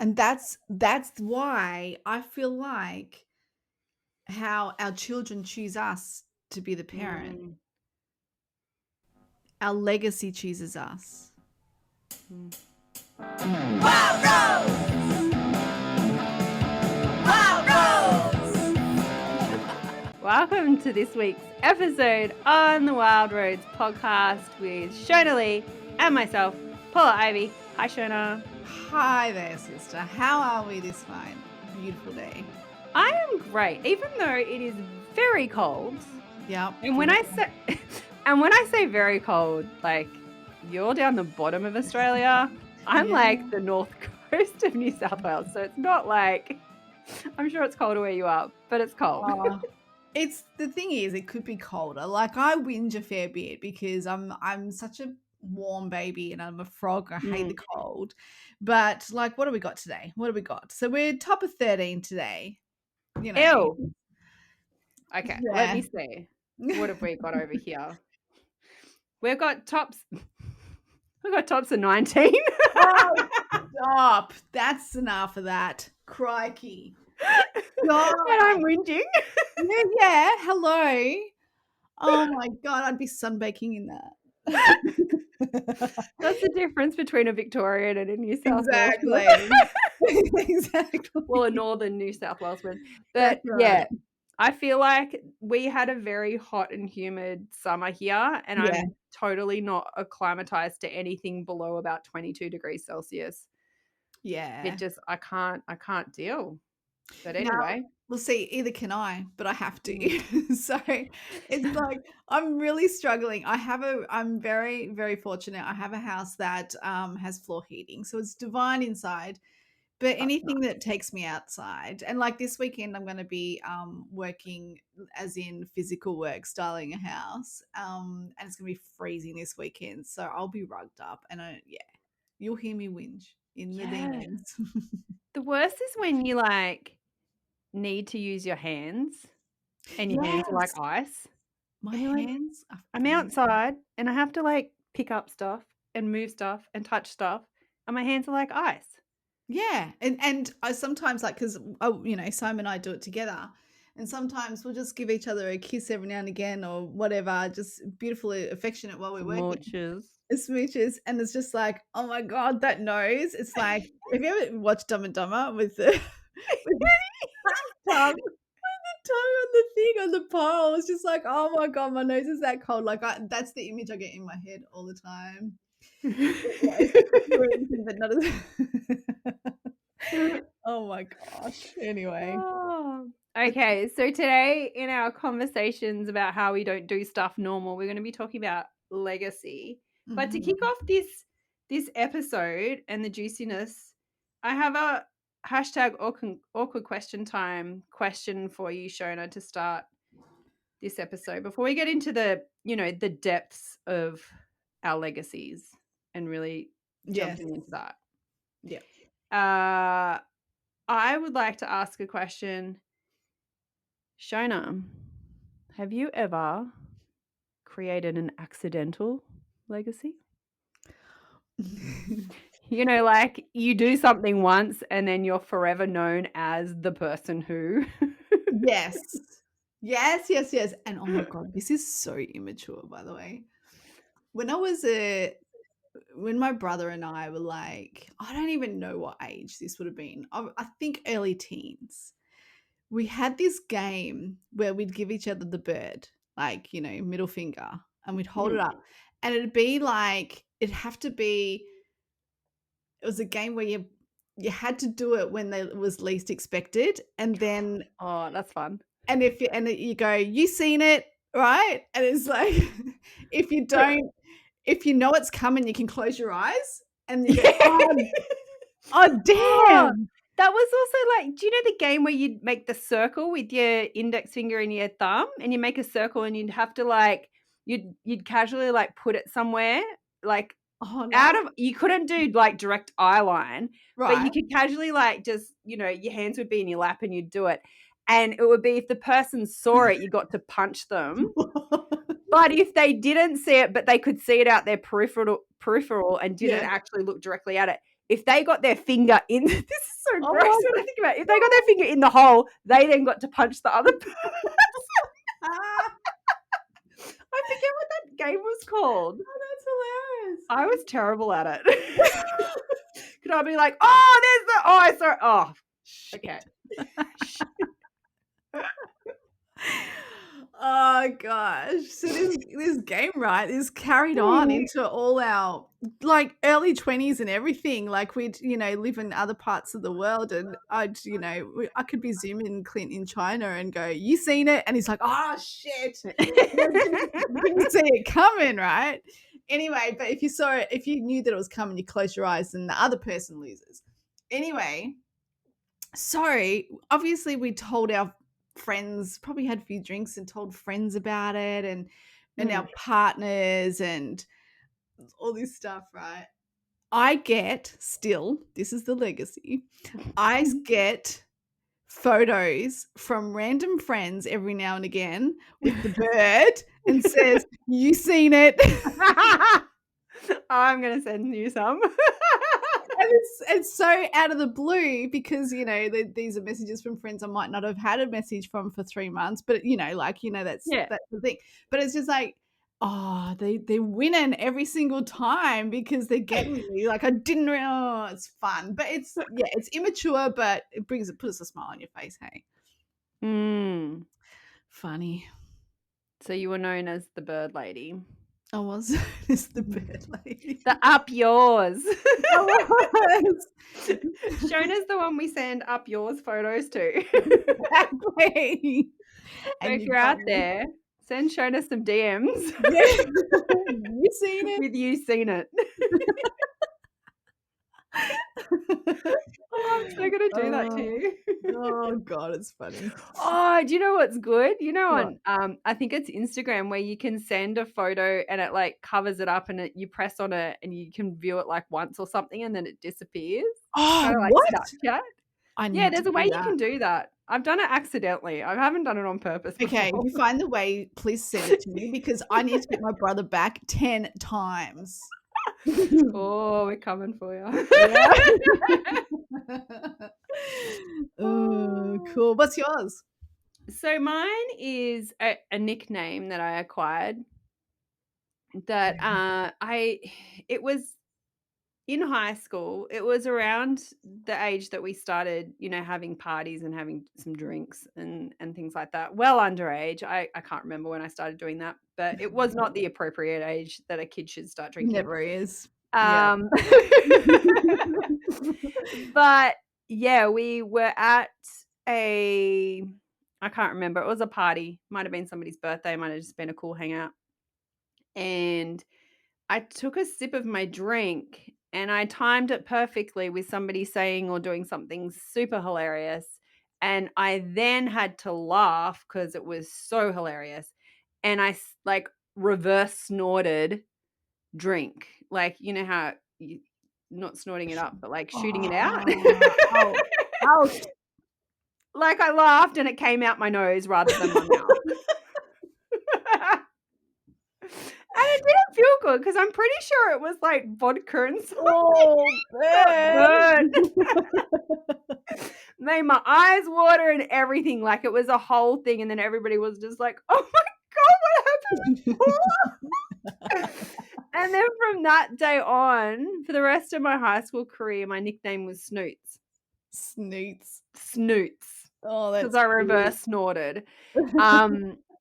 And that's why I feel like how our children choose us to be the parent. Mm, Our legacy chooses us. mm. Wild Rose! Wild Rose! Welcome to this week's episode on the Wild Roads podcast with Shonah Lee and myself, Paula Ivy. Hi, Shonah. Hi there, sister. How are we this fine, beautiful day? I am great, even though it is very cold. Yep. And when I say very cold, like you're down the bottom of Australia, I'm Yeah. like the north coast of New South Wales, so it's not like I'm sure it's colder where you are, but it's cold. It's the thing is, it could be colder. Like I whinge a fair bit because I'm such a warm baby and I'm a frog. I hate the cold. But like, what do we got today? What do we got? So we're top of 13 today. You know. Ew. Okay, Yeah. let me see. What have we got over here? We've got tops. We've got tops of 19. Oh, stop. That's enough of that. Crikey. God. And I'm whinging. Yeah. Hello. Oh my God. I'd be sunbaking in that. That's the difference between a Victorian and a New South Wales. Exactly. Exactly. Well, a northern New South Welsman. But That's right. yeah, I feel like we had a very hot and humid summer here, and Yeah. I'm totally not acclimatized to anything below about 22 degrees Celsius. Yeah. It just I can't deal. But No. anyway, Well, see, either can I, but I have to. So it's like I'm really struggling. I'm very, very fortunate. I have a house that has floor heating, so it's divine inside. But anything that takes me outside, and like this weekend, I'm going to be working as in physical work, styling a house, and it's going to be freezing this weekend. So I'll be rugged up, and you'll hear me whinge in the yeah. demons. The worst is when you like need to use your hands and your hands are like Yes. ice. My And you're like, hands are I'm freezing. outside and I have to like pick up stuff and move stuff and touch stuff, and my hands are like ice. Yeah, and I sometimes like because Simon and I do it together, and sometimes we'll just give each other a kiss every now and again or whatever, just beautifully affectionate while we're working. Smooches. Smooches, and it's just like, oh my God, that nose. It's like, have you ever watched Dumb and Dumber with the with the tongue? Tongue on the thing on the pole. It's just like, oh my God, my nose is that cold. Like that's the image I get in my head all the time. But not as oh my gosh. Anyway. Oh. Okay, so today in our conversations about how we don't do stuff normal, we're going to be talking about legacy. But to kick off this episode and the juiciness, I have a hashtag awkward question time question for you, Shonah, to start this episode before we get into the depths of our legacies and really jumping into that. Yeah. I would like to ask a question. Shonah, have you ever created an accidental legacy? Like you do something once and then you're forever known as the person who. Yes. And oh my God, this is so immature, by the way. When my brother and I were like, I don't even know what age this would have been. I think early teens. We had this game where we'd give each other the bird, like, middle finger, and we'd hold it up. And it'd be like, it was a game where you had to do it when it was least expected. And then Oh, that's fun. and you go, you seen it, right? And it's like, if you don't, if you know it's coming, you can close your eyes and you go, oh damn. Oh, that was also like, do you know the game where you'd make the circle with your index finger and your thumb, and you make a circle and you'd have to like, you'd casually like put it somewhere, like you couldn't do like direct eye line, right. but you could casually like just, your hands would be in your lap and you'd do it. And it would be if the person saw it, you got to punch them. But if they didn't see it, but they could see it out their peripheral and didn't actually look directly at it, if they got their finger in, this is Oh gross my when I think about it. If they got their finger in the hole, they then got to punch the other person. Ah, I forget what that game was called. that's hilarious. I was terrible at it. Could I be like, oh, there's the, oh, I saw, oh, okay. Oh gosh. So this game, right, is carried on into all our like early 20s and everything. Like we'd, live in other parts of the world and I could be zooming Clint in China and go, "You seen it?" And he's like, "Oh shit." Didn't see it coming, right? Anyway, but if you knew that it was coming, you close your eyes and the other person loses. Anyway, so obviously we told our friends, probably had a few drinks and told friends about it and our partners and all this stuff, right? I get still, this is the legacy, I get photos from random friends every now and again with the bird and says, "You seen it?" I'm going to send you some. And it's so out of the blue because these are messages from friends I might not have had a message from for 3 months, but that's the thing. But it's just like, oh, they're winning every single time because they're getting me. Like I didn't. Oh, it's fun, but it's immature, but it puts a smile on your face. Hey, funny. So you were known as the bird lady. I was. It's the bird lady. The up yours. I was. Shonah's the one we send up yours photos to. Exactly. So if you're out there, send Shonah some DMs. Yeah. You seen it? With you seen it. Oh, I'm so gonna do that to you. Oh god, it's funny. Oh, do you know what's good? What? On I think it's Instagram where you can send a photo and it like covers it up and you press on it and you can view it like once or something and then it disappears. Oh, Kinda like what? Snapchat. Yeah, there's a way you can do that. I've done it accidentally. I haven't done it on purpose before. Okay, if you find the way, please send it to me because I need to get my brother back 10 times. Oh, we're coming for you. Oh, cool. What's yours? So mine is a nickname that I acquired that it was in high school. It was around the age that we started, having parties and having some drinks and things like that. Well, underage. I can't remember when I started doing that, but it was not the appropriate age that a kid should start drinking. Never is. But yeah, we were at I can't remember. It was a party. Might have been somebody's birthday. Might have just been a cool hangout. And I took a sip of my drink and I timed it perfectly with somebody saying or doing something super hilarious. And I then had to laugh because it was so hilarious. And I like reverse snorted drink. Like, you know how you not snorting it up, but like shooting it out. Ouch. Like I laughed and it came out my nose rather than my mouth. And it didn't feel good because I'm pretty sure it was like vodka and something. Oh, man. Made my eyes water and everything. Like it was a whole thing. And then everybody was just like, oh my God, what happened with Paula? And then from that day on, for the rest of my high school career, my nickname was Snoots. Snoots. Oh, that's because I reverse snorted.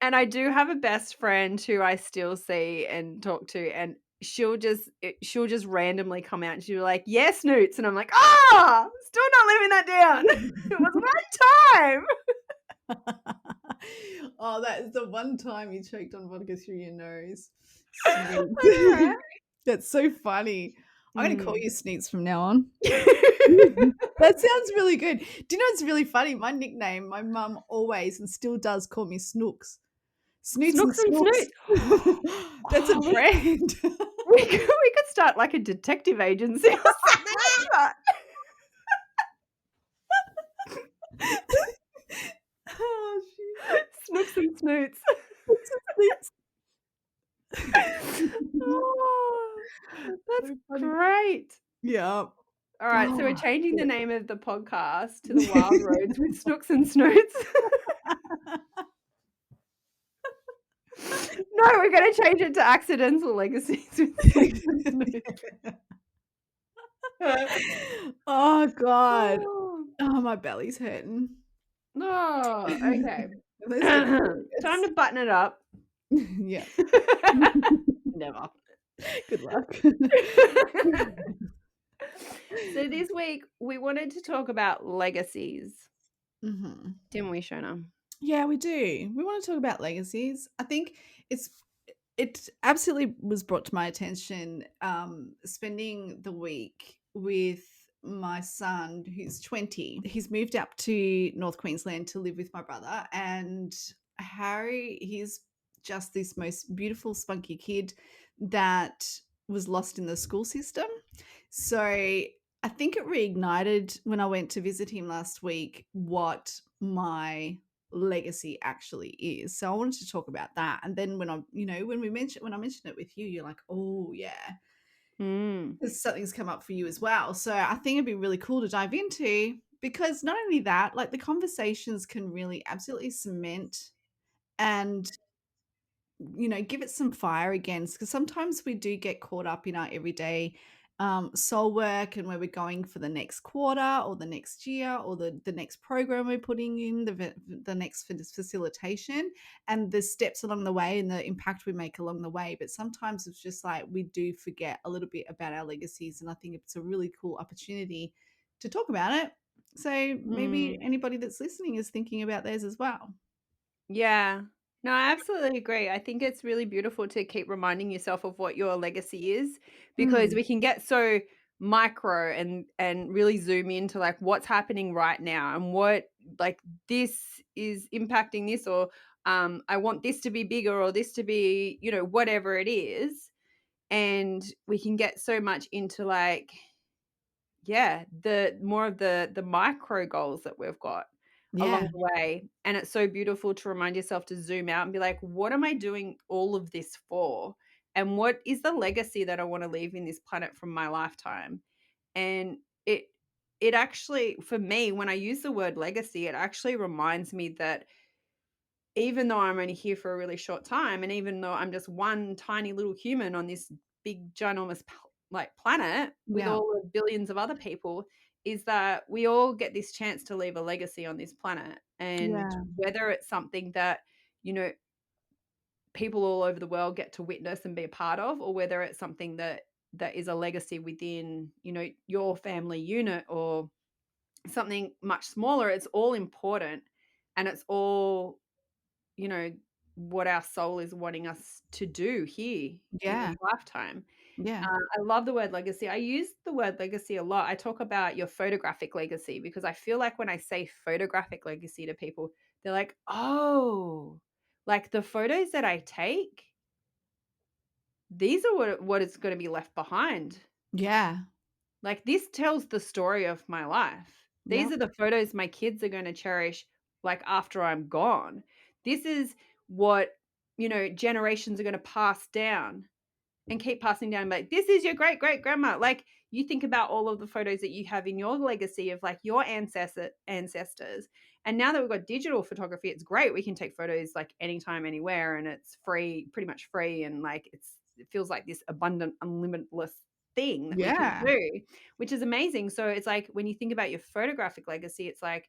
And I do have a best friend who I still see and talk to, and she'll just randomly come out and she'll be like, "Yeah, Snoots," and I'm like, still not living that down. It was one time. Oh, that is the one time you choked on vodka through your nose. That's so funny. I'm going to call you Snoots from now on. That sounds really good. Do you know what's really funny? My nickname, my mum always and still does call me Snooks. Snooks and Snoots. That's a brand. We could start like a detective agency or something like that. Oh, shit. Snooks and Snoots. Oh, that's So funny. great. Yeah. All right, so we're Oh, changing the shit. name of the podcast to The Wild Roads with Snooks and Snoots. No, we're going to change it to Accidental Legacies with Snooks and Snoots. Oh, God. Oh, Oh, my belly's hurting. oh, okay. Let's get Time serious. to button it up. Yeah. Never. Good luck. So this week we wanted to talk about legacies, Mhm. didn't we, Shonah? Yeah, we do. We want to talk about legacies. I think it's it absolutely was brought to my attention spending the week with my son who's 20. He's moved up to North Queensland to live with my brother, and Harry, he's just this most beautiful spunky kid that was lost in the school system. So I think it reignited when I went to visit him last week what my legacy actually is. So I wanted to talk about that. And then when when I mentioned it with you, you're like, oh yeah, Mm. something's come up for you as well. So I think it'd be really cool to dive into, because not only that, like the conversations can really absolutely cement and give it some fire again, because sometimes we do get caught up in our everyday soul work and where we're going for the next quarter or the next year or the next program we're putting in, the next facilitation, and the steps along the way and the impact we make along the way. But sometimes it's just like we do forget a little bit about our legacies, and I think it's a really cool opportunity to talk about it. So maybe Mm. anybody that's listening is thinking about theirs as well. Yeah. No, I absolutely agree. I think it's really beautiful to keep reminding yourself of what your legacy is, because Mm, we can get so micro and really zoom into like what's happening right now and what like this is impacting this, or I want this to be bigger or this to be, whatever it is. And we can get so much into like, yeah, the more of the micro goals that we've got along yeah, the way. And it's so beautiful to remind yourself to zoom out and be like, what am I doing all of this for? And what is the legacy that I want to leave in this planet from my lifetime? And it actually, for me, when I use the word legacy, it actually reminds me that even though I'm only here for a really short time, and even though I'm just one tiny little human on this big ginormous like planet with yeah, all the billions of other people, is that we all get this chance to leave a legacy on this planet. And yeah, whether it's something that, you know, people all over the world get to witness and be a part of, or whether it's something that is a legacy within, your family unit or something much smaller, it's all important. And it's all, you know, what our soul is wanting us to do here in this yeah, lifetime. yeah. I love the word legacy. I use the word legacy a lot. I talk about your photographic legacy because I feel like when I say photographic legacy to people, they're like, oh, like the photos that I take, these are what is going to be left behind. Yeah. Like this tells the story of my life. These Yep. are the photos my kids are going to cherish like after I'm gone. This is what, generations are going to pass down and keep passing down. Like, this is your great great grandma. Like, you think about all of the photos that you have in your legacy of like your ancestors. And now that we've got digital photography, it's great. We can take photos like anytime, anywhere, and it's free, pretty much free. And like, it feels like this abundant, unlimitless thing that we can Yeah. do, which is amazing. So it's like when you think about your photographic legacy, it's like,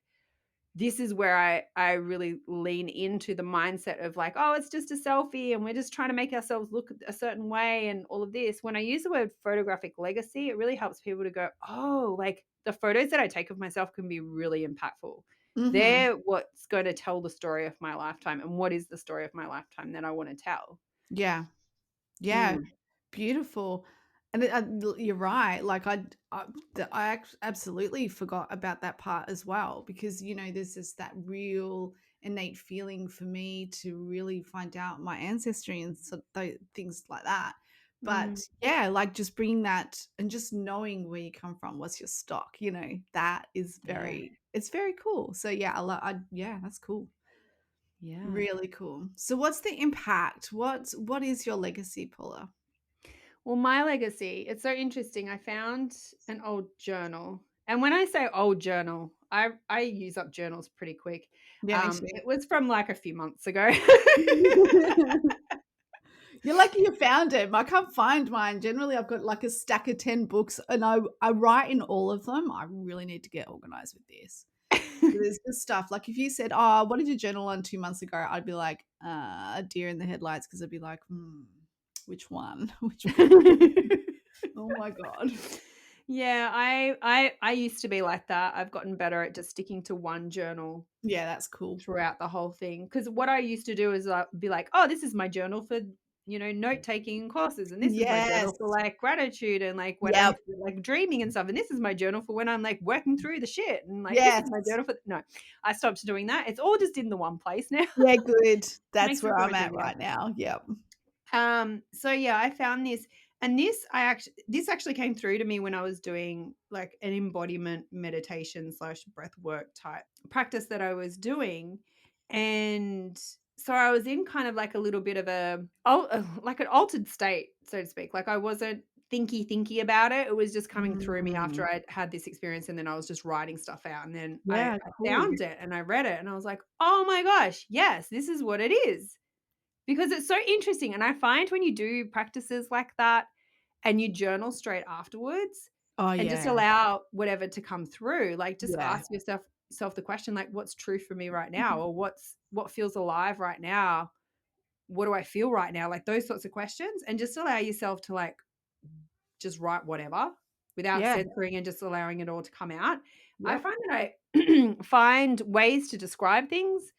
this is where I really lean into the mindset of like, oh, it's just a selfie and we're just trying to make ourselves look a certain way and all of this. When I use the word photographic legacy, it really helps people to go, oh, like the photos that I take of myself can be really impactful. Mhm. They're what's going to tell the story of my lifetime. And what is the story of my lifetime that I want to tell? Yeah. Yeah. Mm, Beautiful. And you're right. Like absolutely forgot about that part as well, because there's just that real innate feeling for me to really find out my ancestry and things like that. But mm, yeah, like just bringing that and just knowing where you come from, what's your stock, that is yeah. it's very cool. So yeah, yeah, that's cool. Yeah. Really cool. So what's the impact? What is your legacy, Paula? Well, my legacy, it's so interesting. I found an old journal. And when I say old journal, I use up journals pretty quick. Yeah, me too. It was from like a few months ago. You're lucky you found it. I can't find mine. Generally, I've got like a stack of 10 books and I write in all of them. I really need to get organized with this. There's just stuff like if you said, "Oh, what did you journal on 2 months ago?" I'd be like, a deer in the headlights because I'd be like, which one? Which one? Oh my God. Yeah, I used to be like that. I've gotten better at just sticking to one journal Yeah, that's cool. throughout the whole thing. Because what I used to do is be like, oh, this is my journal for note taking courses, and this is my journal Yes. for like gratitude and like when I'm Yep. like dreaming and stuff, and this is my journal for when I'm like working through the shit, and like this Yes. is my journal for no. I stopped doing that. It's all just in the one place now. Yeah, good. That's Makes it where so I'm much at easier. right now. Yep. So yeah, I found this, and this actually came through to me when I was doing like an embodiment meditation / breath work type practice that I was doing. And so I was in kind of like a little bit of like an altered state, so to speak. Like I wasn't thinky about it. It was just coming through me after I had this experience, and then I was just writing stuff out. And then Yeah, I cool. found it and I read it and I was like, oh my gosh, yes, this is what it is. Because it's so interesting. And I find when you do practices like that and you journal straight afterwards Oh, and just yeah. allow whatever to come through, like just Yeah. ask yourself the question, like, what's true for me right now? Or what feels alive right now? What do I feel right now? Like those sorts of questions, and just allow yourself to like just write whatever without Yeah. censoring and just allowing it all to come out. I Yep. find that I find ways to describe things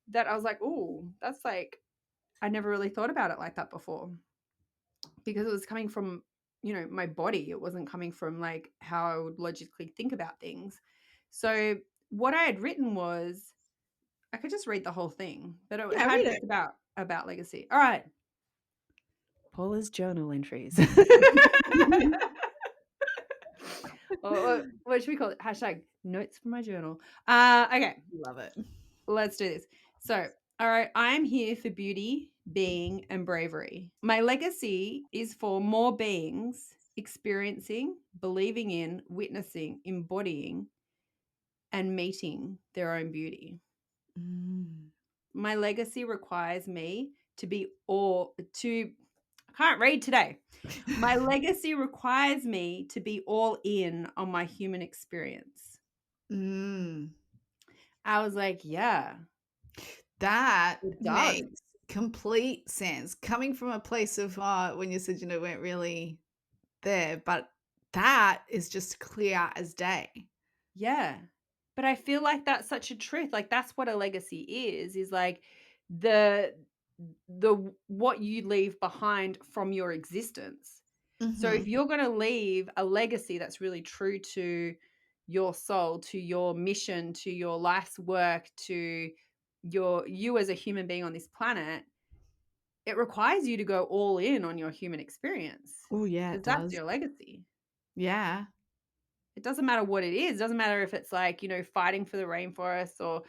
that I was like, oh, that's like, I never really thought about it like that before, because it was coming from, my body. It wasn't coming from like how I would logically think about things. So what I had written was, I could just read the whole thing, but it Yeah, had read bits it. about legacy. All right. Paula's journal entries. Or what should we call it? Hashtag notes from my journal. Okay. Love it. Let's do this. So, all right, I'm here for beauty, being, and bravery. My legacy is for more beings experiencing, believing in, witnessing, embodying, and meeting their own beauty. My legacy requires me to be I can't read today. My legacy requires me to be all in on my human experience. Mm. I was like, yeah, That it does. makes complete sense. Coming from a place of when you said, weren't really there, but that is just clear as day. Yeah. But I feel like that's such a truth. Like that's what a legacy is like the what you leave behind from your existence. So if Mhm. you're going to leave a legacy that's really true to your soul, to your mission, to your life's work, to you as a human being on this planet, it requires you to go all in on your human experience, Oh, yeah, it because that's does. your legacy. Yeah. It doesn't matter what it is. It doesn't matter if it's like, fighting for the rainforests, or,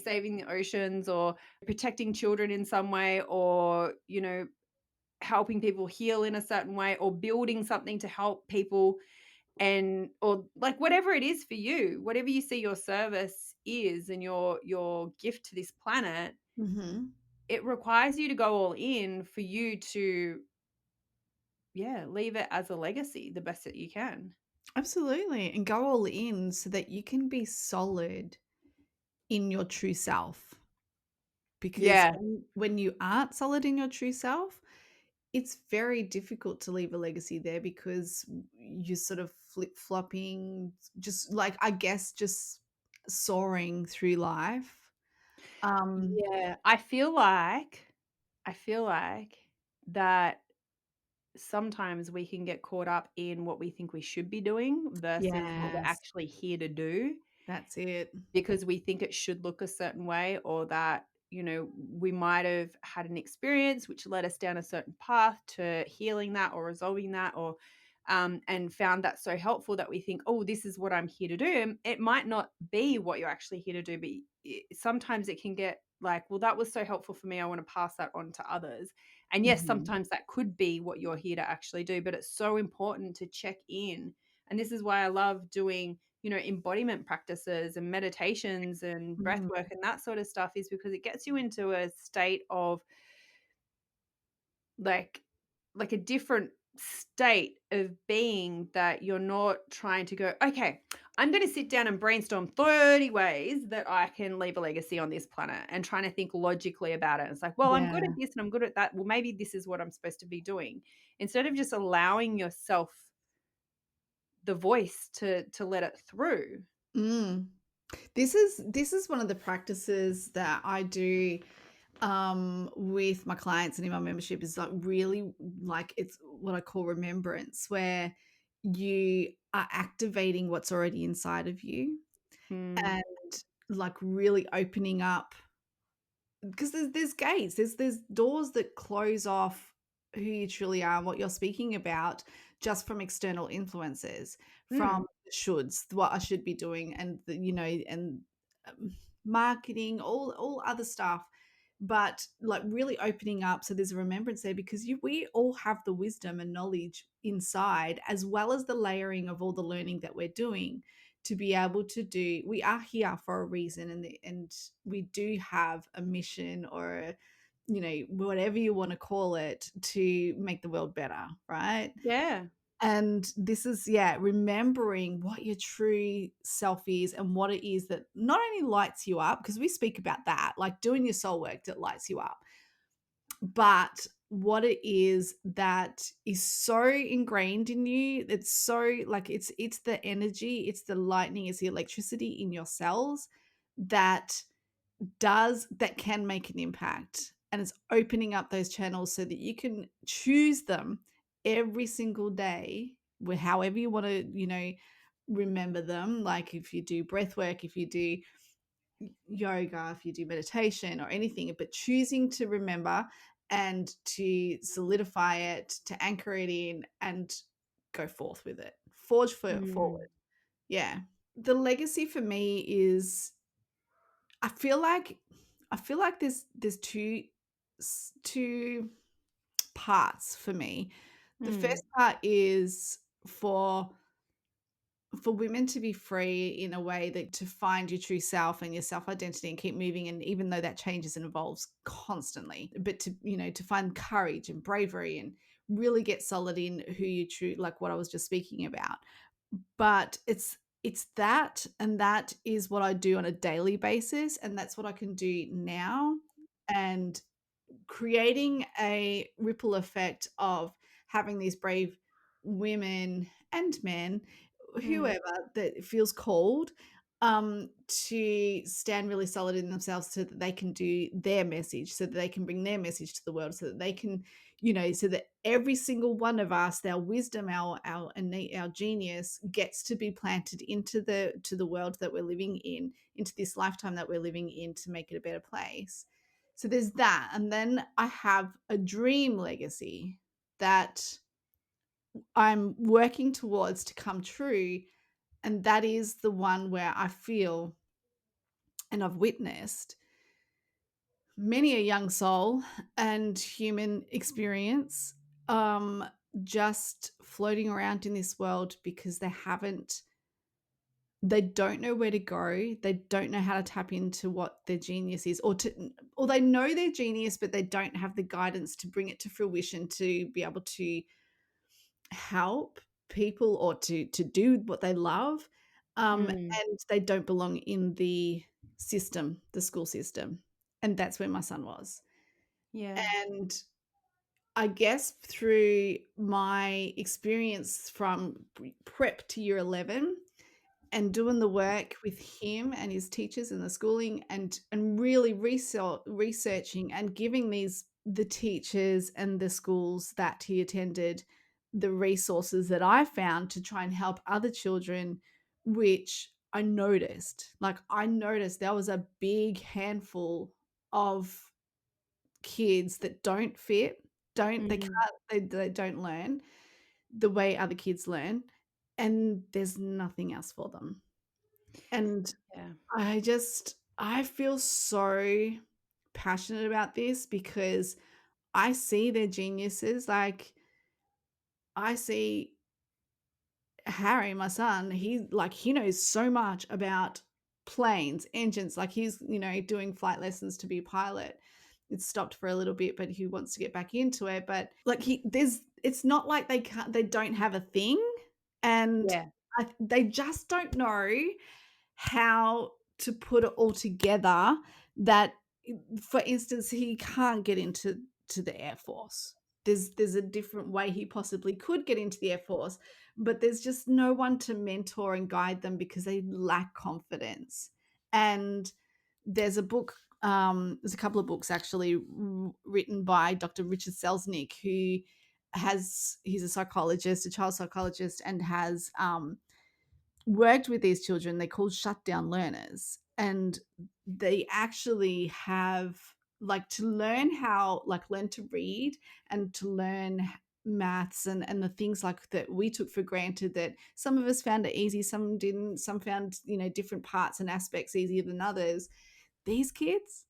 saving the oceans, or protecting children in some way, or, helping people heal in a certain way, or building something to help people, or like whatever it is for you, whatever you see your service is and your gift to this planet, Mhm. it requires you to go all in for you to, leave it as a legacy the best that you can. Absolutely. And go all in so that you can be solid in your true self. Because Yeah. when you aren't solid in your true self, it's very difficult to leave a legacy there because you're sort of flip-flopping, just like, I guess, just soaring through life. Yeah. I feel like that sometimes we can get caught up in what we think we should be doing versus what we're Yes, actually here to do, that's it. because we think it should look a certain way, or that, we might have had an experience which led us down a certain path to healing that or resolving that, or and found that so helpful that we think, oh, this is what I'm here to do. And it might not be what you're actually here to do, but sometimes it can get like, well, that was so helpful for me, I want to pass that on to others. And yes, Mhm. sometimes that could be what you're here to actually do, but it's so important to check in. And this is why I love doing, embodiment practices and meditations and breath Mm. work and that sort of stuff, is because it gets you into a state of like a different state of being, that you're not trying to go, okay, I'm going to sit down and brainstorm 30 ways that I can leave a legacy on this planet, and trying to think logically about it. It's like, well, I'm good at Yeah. this and I'm good at that. Well, maybe this is what I'm supposed to be doing, instead of just allowing yourself the voice to let it through. Mm. This is one of the practices that I do with my clients and in my membership, is like really, like, it's what I call remembrance, where you are activating what's already inside of you, Mm, and like really opening up, because there's gates, there's doors that close off who you truly are and what you're speaking about, just from external influences, mm, from the shoulds, what I should be doing, and and um, marketing, all other stuff. But like really opening up, so there's a remembrance there, because we all have the wisdom and knowledge inside, as well as the layering of all the learning that we're doing, to be able to do. We are here for a reason, and we do have a mission, or whatever you want to call it, to make the world better, right? yeah. And this is, yeah, remembering what your true self is, and what it is that not only lights you up, because we speak about that, like doing your soul work that lights you up, but what it is that is so ingrained in you. It's so, like, it's the energy, it's the lightning, it's the electricity in your cells, that that can make an impact, and it's opening up those channels so that you can choose them every single day, with however you want to, remember them. Like, if you do breath work, if you do yoga, if you do meditation or anything, but choosing to remember and to solidify it, to anchor it in, and go forth with it, Mm, forward. Yeah. The legacy for me is, I feel like there's two parts for me. The mm, first part is for women to be free, in a way that to find your true self and your self identity, and keep moving, and even though that changes and evolves constantly, but to, to find courage and bravery, and really get solid in who you true, like what I was just speaking about. But it's that, and that is what I do on a daily basis, and that's what I can do now, and creating a ripple effect of having these brave women and men, mm, whoever that feels called, to stand really solid in themselves, so that they can do their message, so that they can bring their message to the world, so that they can, so that every single one of us, our wisdom, our innate, our genius, gets to be planted into the world that we're living in, into this lifetime that we're living in, to make it a better place. So there's that. And then I have a dream legacy that I'm working towards to come true. And that is the one where I feel, and I've witnessed many a young soul and human experience, just floating around in this world, because they don't know where to go. They don't know how to tap into what their genius is, or they know their genius, but they don't have the guidance to bring it to fruition, to be able to help people, or to do what they love. mm. And they don't belong in the system, the school system. And that's where my son was. Yeah. And I guess through my experience from prep to year 11, and doing the work with him and his teachers in the schooling, and really researching and giving the teachers and the schools that he attended the resources that I found, to try and help other children, which I noticed there was a big handful of kids that don't fit, don't they Mm, can't they don't learn the way other kids learn, and there's nothing else for them. And yeah. I feel so passionate about this, because I see their geniuses, like, I see Harry, my son, he knows so much about planes, engines, like, he's, doing flight lessons to be a pilot. It's stopped for a little bit, but he wants to get back into it, but, like, he there's it's not like they don't have a thing, and Yeah. they just don't know how to put it all together that for instance, he can't get to the Air Force. There's a different way he possibly could get into the Air Force, but there's just no one to mentor and guide them because they lack confidence. And there's a couple of books actually written by Dr. Richard Selznick, who he's a psychologist, a child psychologist, and has worked with these children. They're called shutdown learners, and they actually have like to learn learn to read and to learn maths and the things like that we took for granted, that some of us found it easy, some didn't, some found different parts and aspects easier than others. These kids,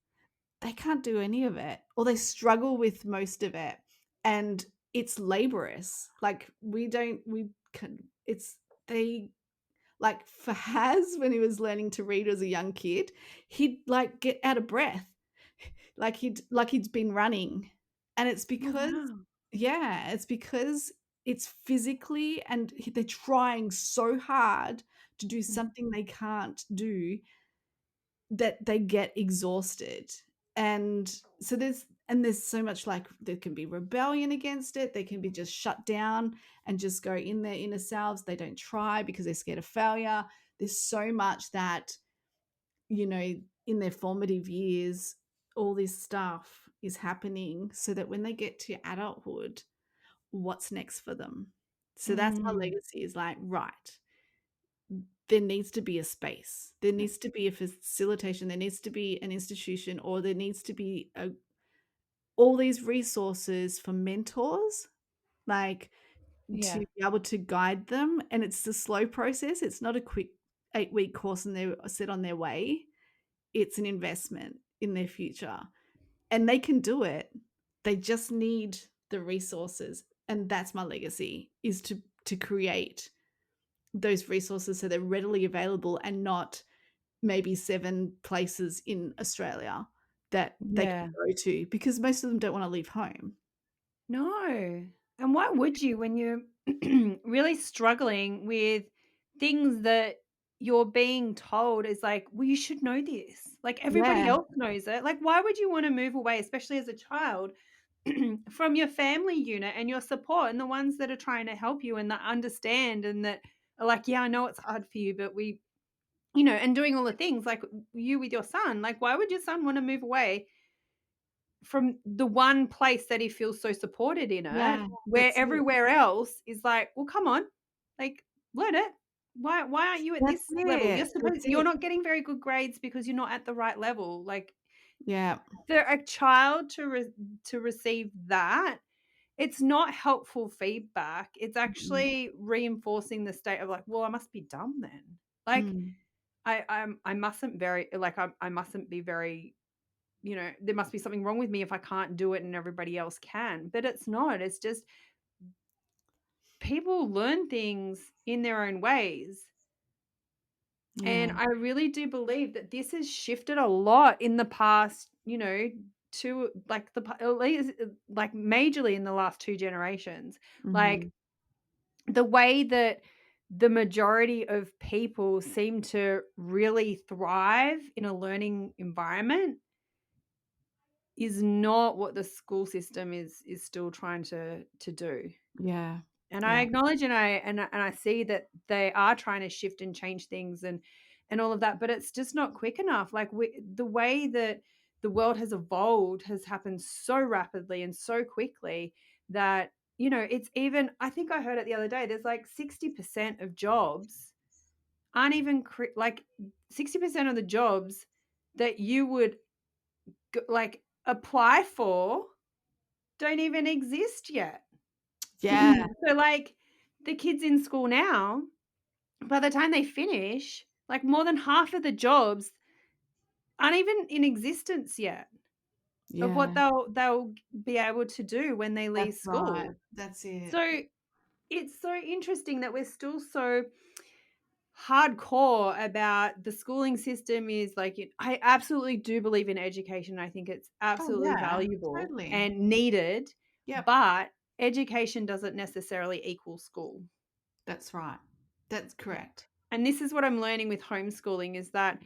they can't do any of it, or they struggle with most of it, and it's laborious. Like we can it's they like for Haz, when he was learning to read as a young kid, he'd like get out of breath, like he'd been running, and it's Oh, because wow. yeah, it's because it's physically, and they're trying so hard to do Mhm. something they can't do, that they get exhausted. And so there's so much, like, there can be rebellion against it, they can be just shut down and just go in their inner selves, they don't try because they're scared of failure. There's so much that, you know in their formative years, all this stuff is happening so that when they get to adulthood, what's next for them? So that's my Mm. legacy, is like, right, there needs to be a space. There needs to be a facilitation. There needs to be an institution, or there needs to be all these resources for mentors, like, to Yeah. be able to guide them. And it's a slow process. It's not a quick 8-week course and they're set on their way. It's an investment in their future, and they can do it. They just need the resources, and that's my legacy, is to create those resources so they're readily available, and not maybe 7 places in Australia that they can Yeah. go to, because most of them don't wanna leave home. No. And why would you when you're really struggling with things that you're being told is like, well, you should know this. Like everybody Yeah, else knows it. Like, why would you want to move away, especially as a child, from your family unit and your support and the ones that are trying to help you and that understand and that are like, yeah, I know it's hard for you, but and doing all the things like you with your son. Like, why would your son want to move away from the one place that he feels so supported in it, yeah, where that's it. everywhere else is like, "Well, come on, like, learn it. Why aren't you at That's this level? it, that's You're it. not getting very good grades because you're not at the right level." Like, Yeah, for a child to receive that, it's not helpful feedback. It's mhm, actually reinforcing the state of like, "Well, I must be dumb then." Like, mm, I mustn't very like, I mustn't be very there must be something wrong with me if I can't do it and everybody else can. But it's not. It's just people learn things in their own ways. yeah, And I really do believe that this has shifted a lot in the past, to like at least like majorly in the last two generations. Like mhm, the way that the majority of people seem to really thrive in a learning environment is not what the school system is still trying to do. yeah, And I yeah, acknowledge and I see that they are trying to shift and change things and all of that, but it's just not quick enough. Like the way that the world has evolved has happened so rapidly and so quickly that it's even I think I heard it the other day. There's like 60% of jobs aren't even like 60% of the jobs that you would like apply for don't even exist yet. yeah, So, like, the kids in school now, by the time they finish, like, more than half of the jobs aren't even in existence yet. of what Yeah. they'll be able to do when they leave That's right. school. That's it. So it's so interesting that we're still so hardcore about the schooling system is like I absolutely do believe in education. I think it's Oh, absolutely yeah. valuable Totally. and needed, Yep. but education doesn't necessarily equal school. That's right. That's correct. And this is what I'm learning with homeschooling is that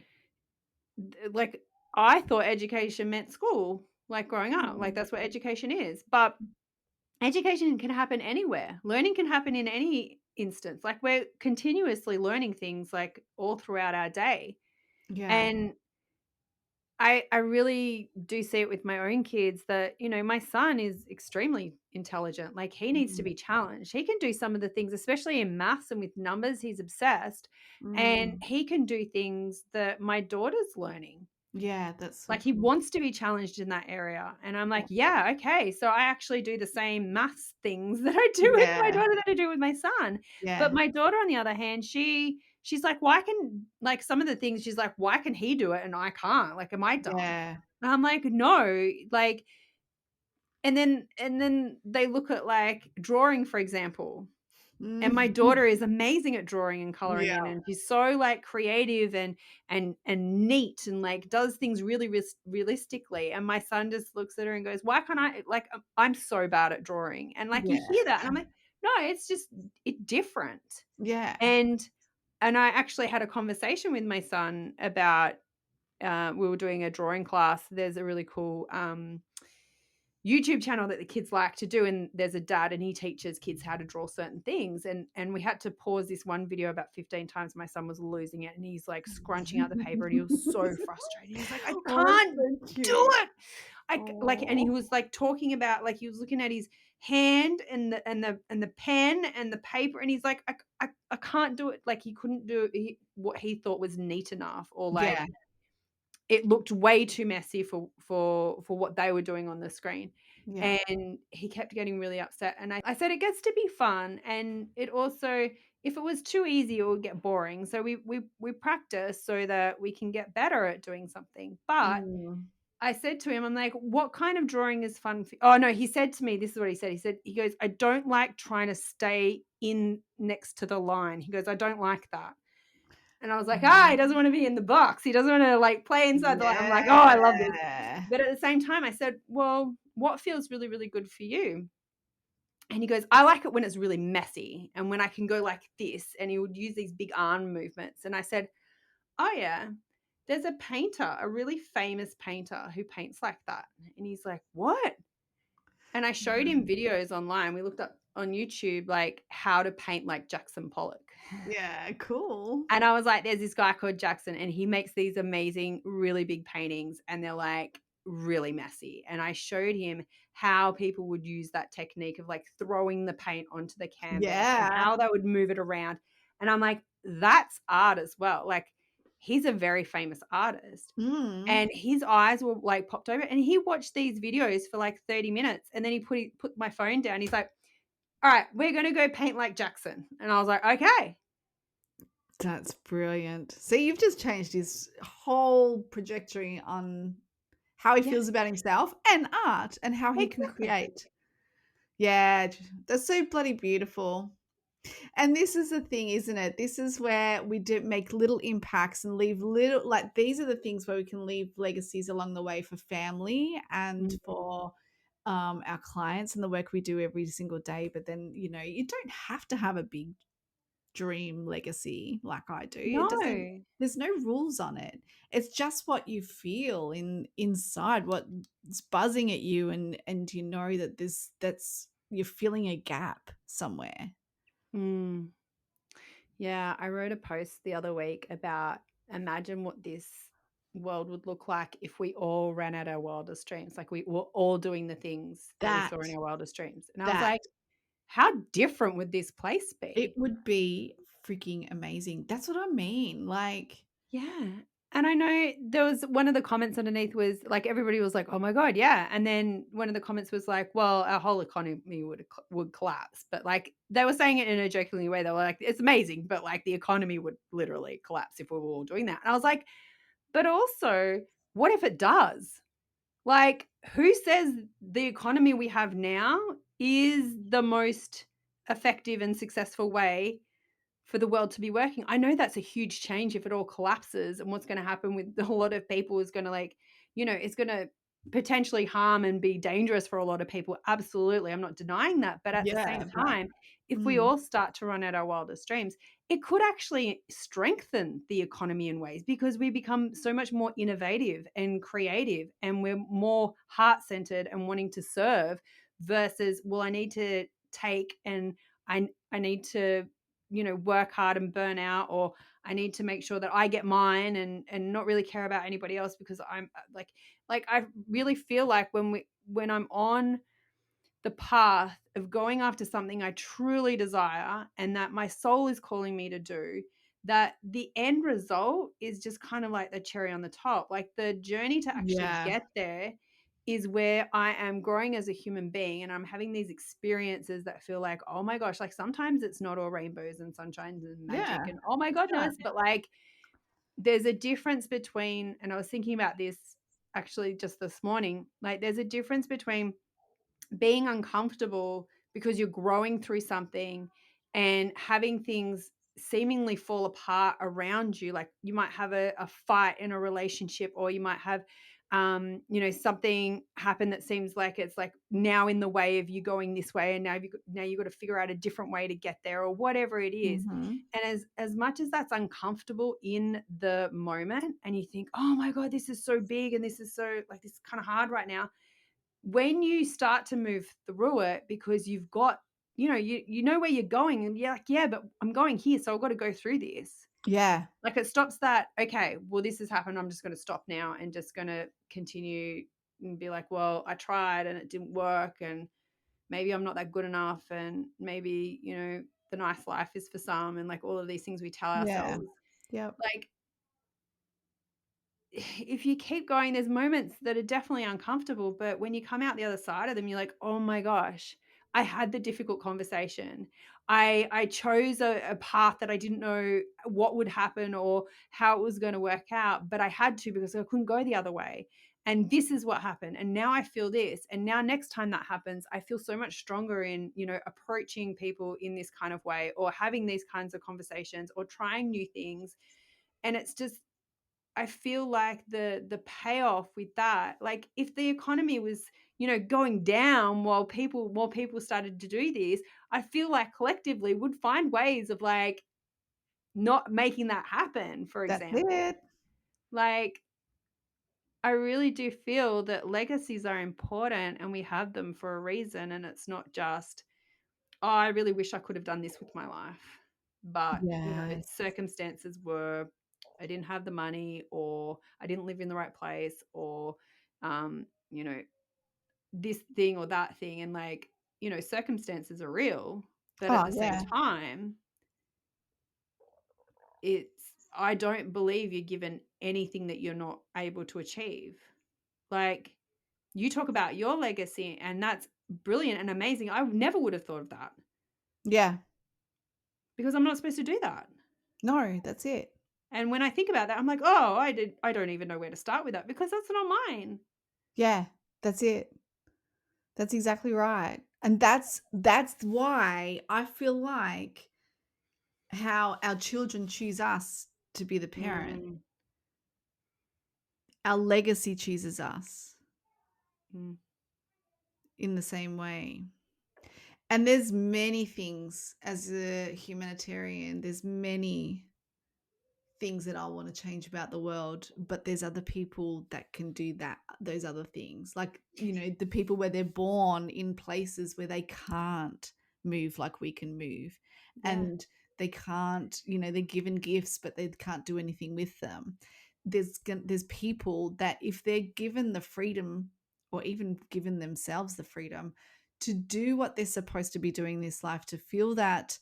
like I thought education meant school, like growing up, like Mm. that's what education is. But education can happen anywhere. Learning can happen in any instance. Like we're continuously learning things like all throughout our day. Yeah. And I really do see it with my own kids that, my son is extremely intelligent. Like he needs to Mm. be challenged. He can do some of the things, especially in maths and with numbers, he's obsessed. And Mm. he can do things that my daughter's learning. Yeah, that's so Like he cool. wants to be challenged in that area. And I'm Yeah. like, yeah, okay. So I actually do the same maths things that I do with my Yeah. daughter that I do with my son. But Yeah. my daughter, on the other hand, she's like, why can like some of the things she's like, why can he do it and I can't? Like, am I dumb? Yeah. And I'm like, no, like, and then they look at like drawing, for example. And my Mhm. daughter is amazing at drawing and coloring in, Yeah. and she's so, like, creative and neat and, like, does things really realistically, and my son just looks at her and goes, "Why can't I" like, I'm so bad at drawing, and, like, you Yeah. hear that, and I'm like, "No, it's just it's different." Yeah. And I actually had a conversation with my son about, we were doing a drawing class. There's a really cool, YouTube channel that the kids like to do, and there's a dad and he teaches kids how to draw certain things, and we had to pause this one video about 15 times. My son was losing it and he's like scrunching out the paper and he was so frustrated. He's like, I Oh, it's can't so do cute. it. Like, and he Oh. was like talking about, like, he was looking at his hand and the pen and the paper, and he's like, I can't do it. Like he couldn't do what he thought was neat enough, or like Yeah. it looked way too messy for what they were doing on the screen. Yeah. And he kept getting really upset. And I said it gets to be fun, and it also, if it was too easy, it would get boring. So we practice so that we can get better at doing something. But Mm. I said to him, I'm like, what kind of drawing is fun for you? Oh no, he said to me, this is what he said. He goes, I don't like trying to stay in next to the line. He goes, I don't like that. And I was like, he doesn't want to be in the box. He doesn't want to like play inside the light. I'm like, oh, I love this. Yeah. But at the same time, I said, well, what feels really, really good for you? And he goes, I like it when it's really messy and when I can go like this. And he would use these big arm movements. And I said, oh, yeah, there's a painter, a really famous painter who paints like that. And he's like, what? And I showed him videos online. We looked up on YouTube, like how to paint like Jackson Pollock. Yeah, cool. And I was like, there's this guy called Jackson, and he makes these amazing, really big paintings, and they're like really messy. And I showed him how people would use that technique of like throwing the paint onto the canvas and Yeah. how they would move it around. And I'm like, that's art as well. Like, he's a very famous artist. Mm. And his eyes were like popped over, and he watched these videos for like 30 minutes. And then he put my phone down. He's like, all right, we're going to go paint like Jackson. And I was like, okay. That's brilliant. So you've just changed his whole trajectory on how he Yeah, feels about himself and art and how he can exactly. create. Yeah, that's so bloody beautiful. And this is the thing, isn't it? This is where we do make little impacts and leave little, like, these are the things where we can leave legacies along the way for family and Mm, for our clients and the work we do every single day. But then, you don't have to have a big dream legacy like I do. It doesn't, no. there's no rules on it. It's just what you feel inside, what's buzzing at you, and you know that that's you're filling a gap somewhere. Mm. Yeah, I wrote a post the other week about imagine what this world would look like if we all ran out our wildest dreams. Like we were all doing the things that we saw in That our wildest dreams. And I was that like, how different would this place it be? would be freaking amazing. That's what I mean. Like, Yeah. And I know there was one of the comments underneath was like everybody was like, "Oh my god, yeah." And then one of the comments was like, "Well, our whole economy would collapse." But like they were saying it in a jokingly way. They were like, "It's amazing, but like the economy would literally collapse if we were all doing that." And I was like, "But also, what if it does? Like, who says the economy we have now is the most effective and successful way for the world to be working? I know that's a huge change if it all collapses, and what's going to happen with a lot of people is going to, like, it's going to potentially harm and be dangerous for a lot of people. Absolutely. I'm not denying that. But at the same Yeah, but time, if we mm, all start to run at our wildest dreams, it could actually strengthen the economy in ways, because we become so much more innovative and creative, and we're more heart centered and wanting to serve versus, well, I need to take and I need to work hard and burn out, or I need to make sure that I get mine and not really care about anybody else, because I'm like I really feel like when I'm on the path of going after something I truly desire and that my soul is calling me to do, that the end result is just kind of like the cherry on the top. Like, the journey to actually yeah, get there is where I am growing as a human being, and I'm having these experiences that feel like, oh my gosh, like sometimes it's not all rainbows and sunshines and yeah, magic and oh my yeah, goodness, but like there's a difference between, and I was thinking about this actually just this morning, like there's a difference between being uncomfortable because you're growing through something and having things seemingly fall apart around you. Like, you might have a fight in a relationship, or you might have something happen that seems like it's like now in the way of you going this way, and now you've got to figure out a different way to get there, or whatever it is. mhm, And as much as that's uncomfortable in the moment, and you think, oh my god, this is so big, and this is so, like, this is kind of hard right now, when you start to move through it, because you've got, you know where you're going, and you're like, yeah, but I'm going here, so I've got to go through this. yeah, Like, it stops that, okay, well, this has happened, I'm just going to stop now and just going to continue and be like, well, I tried and it didn't work, and maybe I'm not that good enough, and maybe, the nice life is for some, and like all of these things we tell yeah, ourselves. yep, Like, if you keep going, there's moments that are definitely uncomfortable, but when you come out the other side of them, you're like, oh my gosh, I had the difficult conversation. I chose a path that I didn't know what would happen or how it was going to work out, but I had to, because I couldn't go the other way. And this is what happened. And now I feel this. And now next time that happens, I feel so much stronger in, approaching people in this kind of way, or having these kinds of conversations, or trying new things. And it's just, I feel like the payoff with that, like if the economy was, going down while more people started to do this, I feel like collectively would find ways of like not making that happen, for that's example. it. Like, I really do feel that legacies are important and we have them for a reason, and it's not just, oh, I really wish I could have done this with my life. But, Yes. circumstances were, I didn't have the money, or I didn't live in the right place, or, um, you know, this thing or that thing. And like, circumstances are real. But at Oh, the same yeah, time, I don't believe you're given anything that you're not able to achieve. Like, you talk about your legacy, and that's brilliant and amazing. I never would have thought of that, yeah, because I'm not supposed to do that. no, that's it. And when I think about that, I'm like, oh, I don't even know where to start with that, because that's not mine. Yeah, that's it. That's exactly right. And that's why I feel like how our children choose us to be the parent. Mm, Our legacy chooses us mm, in the same way. And there's many things as a humanitarian, there's many things that I want to change about the world, but there's other people that can do that, those other things. Like, the people where they're born in places where they can't move like we can move. yeah. And they can't, they're given gifts, but they can't do anything with them. There's people that if they're given the freedom, or even given themselves the freedom to do what they're supposed to be doing in this life, to feel that,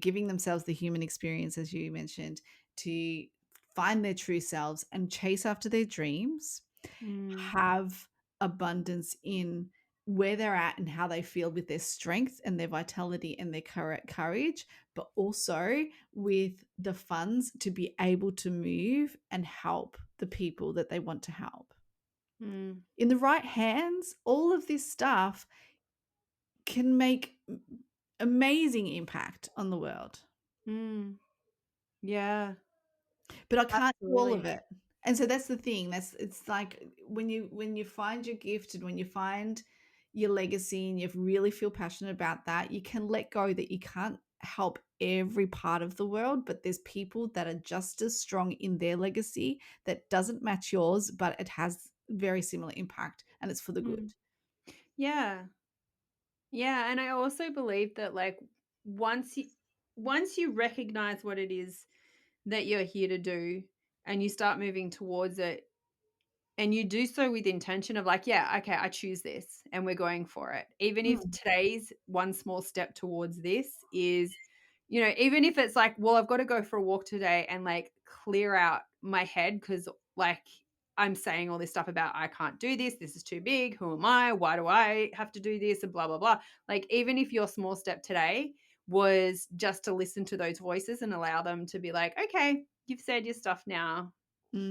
giving themselves the human experience, as you mentioned, to find their true selves and chase after their dreams, Mm, have abundance in where they're at and how they feel with their strength and their vitality and their courage, but also with the funds to be able to move and help the people that they want to help. Mm. In the right hands, all of this stuff can make amazing impact on the world. Mm. Yeah, But I can't do all of absolutely. it. And so that's the thing. It's like when you find your gift and when you find your legacy and you really feel passionate about that, you can let go that you can't help every part of the world, but there's people that are just as strong in their legacy that doesn't match yours, but it has very similar impact and it's for the good. Mm. Yeah. Yeah, and I also believe that, like, once you once you recognize what it is that you're here to do and you start moving towards it, and you do so with intention of like, yeah, okay, I choose this and we're going for it. Even if Mm, today's one small step towards this is, even if it's like, well, I've got to go for a walk today and like clear out my head because like I'm saying all this stuff about I can't do this. This is too big. Who am I? Why do I have to do this? And blah, blah, blah. Like, even if your small step today was just to listen to those voices and allow them to be like, okay, you've said your stuff now.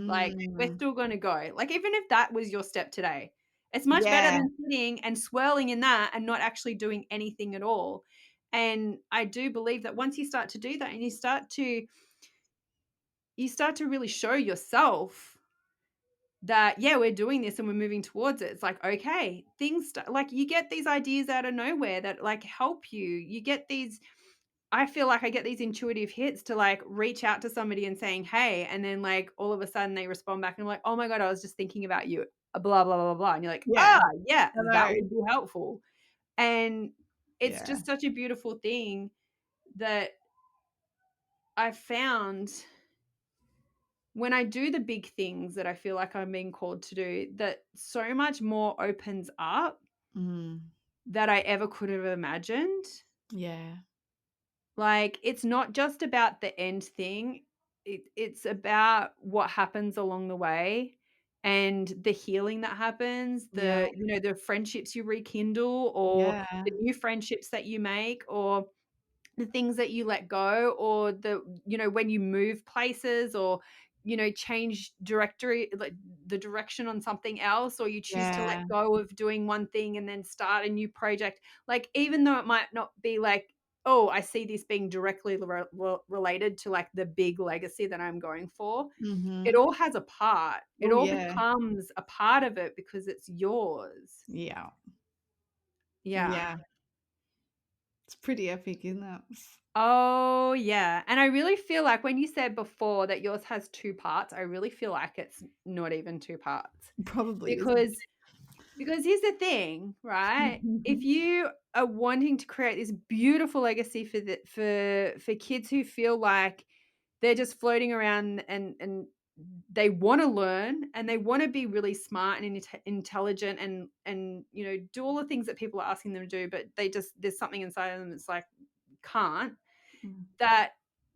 Like, we're mm, still gonna go. Like, even if that was your step today, it's much better yeah. than sitting and swirling in that and not actually doing anything at all. And I do believe that once you start to do that and you start to really show yourself that, yeah, we're doing this and we're moving towards it. It's like, okay, like you get these ideas out of nowhere that like help you. You get these I feel like I get these intuitive hits to like reach out to somebody and saying, "Hey," and then like all of a sudden they respond back and I'm like, "Oh my god, I was just thinking about you." Blah blah blah blah. And you're like, Yeah. "Ah, yeah, I that know. would be helpful." And it's Yeah. just such a beautiful thing that I found when I do the big things that I feel like I'm being called to do, that so much more opens up Mm, that I ever could have imagined. yeah. Like, it's not just about the end thing. It's about what happens along the way and the healing that happens, Yeah. the friendships you rekindle or Yeah. the new friendships that you make or the things that you let go or when you move places or change directory like the direction on something else or you choose to let Yeah. go of doing one thing and then start a new project, like even though it might not be like, oh, I see this being directly related to like the big legacy that I'm going for, it Mhm. all has a part, it Oh, all yeah. becomes a part of it because it's yours. Yeah. Yeah. Yeah. It's pretty epic, isn't it? Oh, yeah, and I really feel like when you said before that yours has 2 parts, I really feel like it's not even 2 parts. Probably isn't. Because because here's the thing, right? If you are wanting to create this beautiful legacy for kids who feel like they're just floating around and they wanna learn and they wanna be really smart and intelligent and, do all the things that people are asking them to do, but there's something inside of them that's like, can't, Mm. that